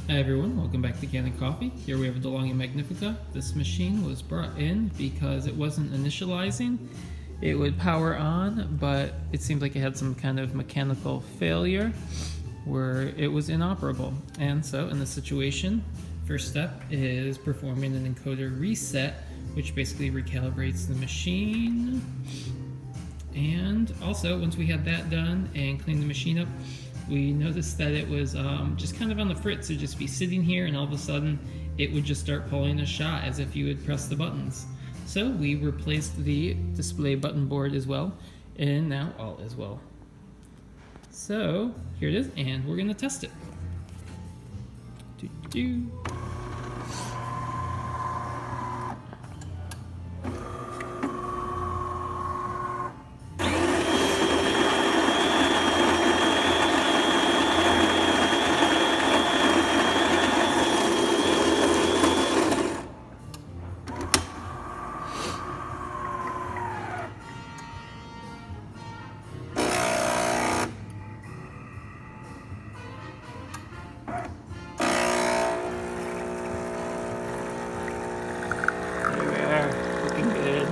Hi everyone, welcome back to Kanen Coffee. Here we have a DeLonghi Magnifica. This machine was brought in because it wasn't initializing. It would power on, but it seemed like it had some kind of mechanical failure where it was inoperable. And so in this situation, first step is performing an encoder reset, which basically recalibrates the machine. And also, once we had that done and cleaned the machine up, we noticed that it was just kind of on the fritz. It'd just be sitting here and all of a sudden it would just start pulling a shot as if you would press the buttons. So we replaced the display button board as well, and now all is well. So here it is, and we're gonna test it. Doo-doo. Looking good.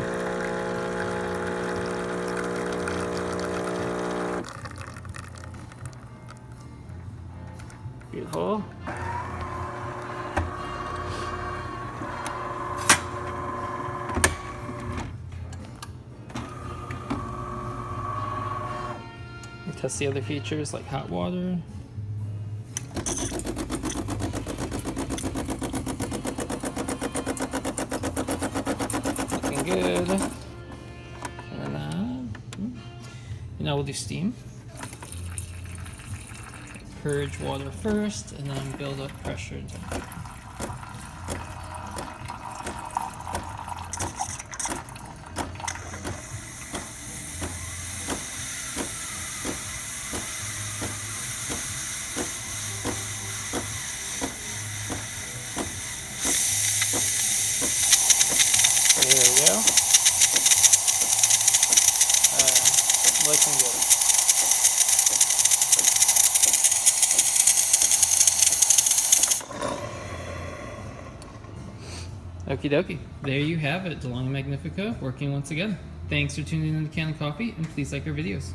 Beautiful. Test the other features like hot water. Good. And now we'll do steam. Purge water first, and then build up pressure. There we go. Looking good. Okie dokie. There you have it. DeLonghi Magnifica working once again. Thanks for tuning in to Kanen Coffee, and please like our videos.